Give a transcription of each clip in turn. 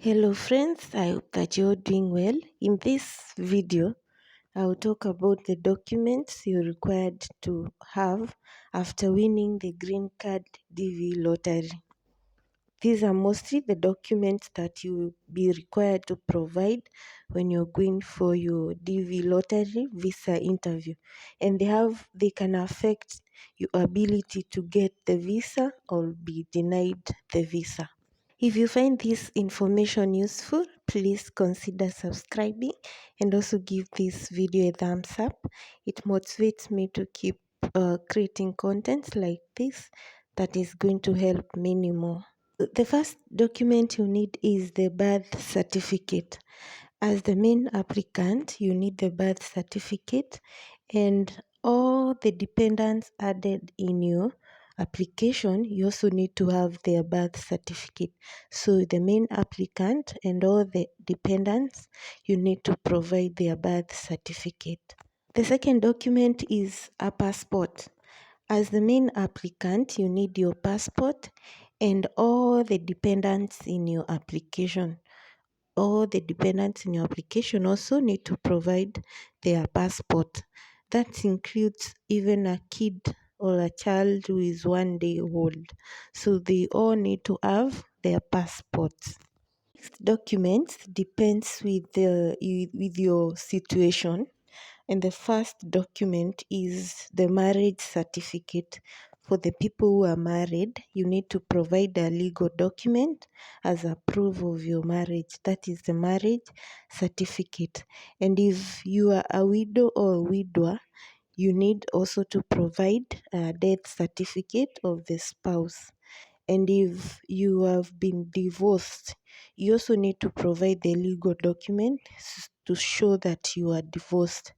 Hello friends, I hope that you're doing well. In this video, I will talk about the documents you're required to have after winning the Green Card DV lottery. These are mostly the documents that you will be required to provide when you're going for your DV lottery visa interview, and they can affect your ability to get the visa or be denied the visa. If you find this information useful, please consider subscribing and also give this video a thumbs up. It motivates me to keep creating content like this that is going to help many more. The first document you need is the birth certificate. As the main applicant, you need the birth certificate and all the dependents added in your application. You also need to have their birth certificate. So the main applicant and all the dependents, you need to provide their birth certificate. The second document is a passport. As the main applicant, you need your passport and all the dependents in your application. All the dependents in your application also need to provide their passport. That includes even a kid or a child who is 1 day old. So they all need to have their passports. Documents depends with your situation, and the first document is the marriage certificate. For the people who are married, you need to provide a legal document as a proof of your marriage. That is the marriage certificate. And if you are a widow or a widower, you need also to provide a death certificate of the spouse. And if you have been divorced, you also need to provide the legal document to show that you are divorced.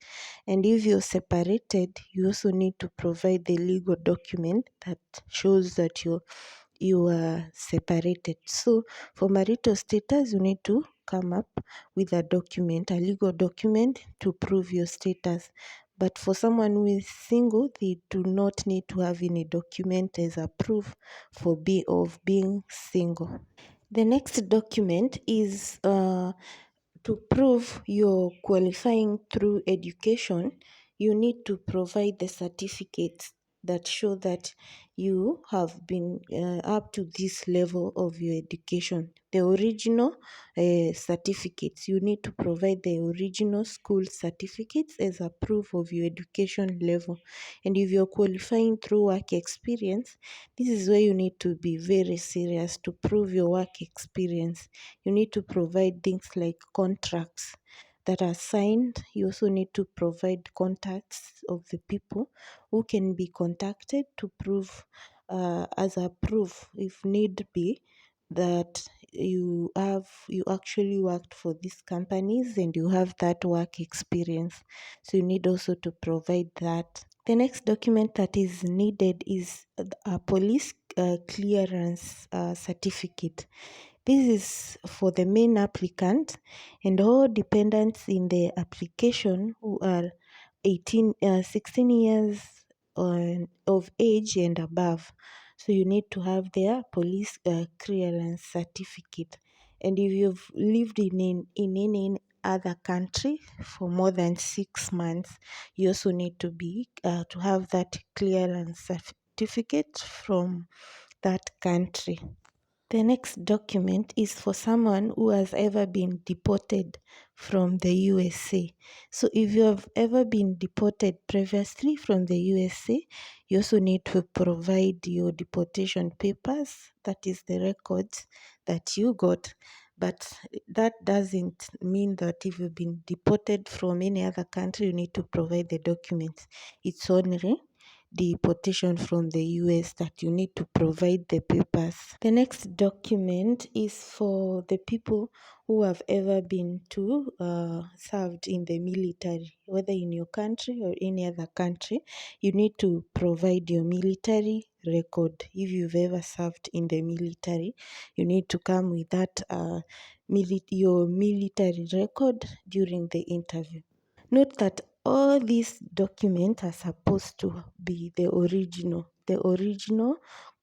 And if you're separated, you also need to provide the legal document that shows that you are separated. So for marital status, you need to come up with a document, a legal document to prove your status. But for someone who is single, they do not need to have any document as a proof of being single. The next document is to prove you're qualifying through education. You need to provide the certificates that show that you have been up to this level of your education. The original certificates, you need to provide the original school certificates as a proof of your education level. And if you're qualifying through work experience, this is where you need to be very serious to prove your work experience. You need to provide things like contracts that are signed. You also need to provide contacts of the people who can be contacted to prove, as a proof, if need be, that you actually worked for these companies and you have that work experience. So you need also to provide that. The next document that is needed is a police clearance certificate. This is for the main applicant and all dependents in the application who are 16 years of age and above. So you need to have their police clearance certificate. And if you've lived in any other country for more than 6 months, you also need to have that clearance certificate from that country. The next document is for someone who has ever been deported from the USA. So if you have ever been deported previously from the USA, you also need to provide your deportation papers, that is the records that you got. But that doesn't mean that if you've been deported from any other country, you need to provide the documents. It's only deportation from the US that you need to provide the papers. The next document is for the people who have ever been served in the military, whether in your country or any other country. You need to provide your military record. If you've ever served in the military, you need to come with that your military record during the interview. Note that all these documents are supposed to be the original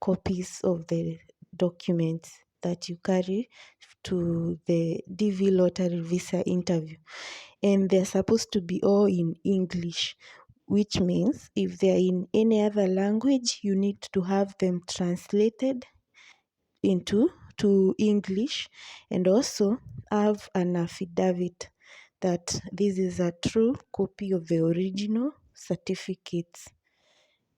copies of the documents. that you carry to the DV lottery visa interview, and they're supposed to be all in English, which means if they're in any other language, you need to have them translated into to English, and also have an affidavit that this is a true copy of the original certificates.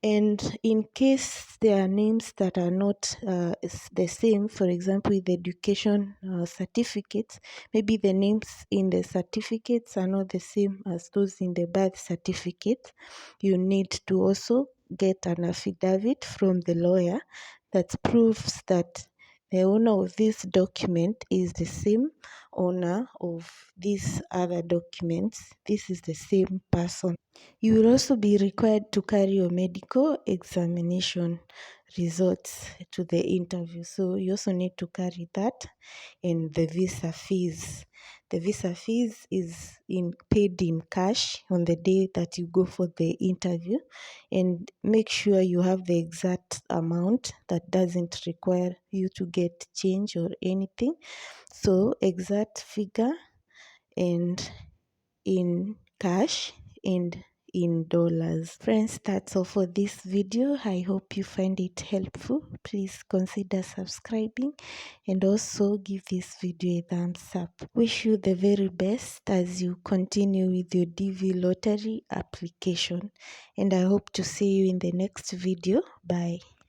And in case there are names that are not the same, for example, with education certificates, maybe the names in the certificates are not the same as those in the birth certificate, you need to also get an affidavit from the lawyer that proves that the owner of this document is the same owner of these other documents. This is the same person. You will also be required to carry your medical examination results to the interview. So you also need to carry that, and the visa fees. The visa fees is paid in cash on the day that you go for the interview, and make sure you have the exact amount that doesn't require you to get change or anything. So exact figure, and in cash and in dollars. Friends, that's all for this video. I hope you find it helpful. Please consider subscribing and also give this video a thumbs up. Wish you the very best as you continue with your DV lottery application, and I hope to see you in the next video. Bye.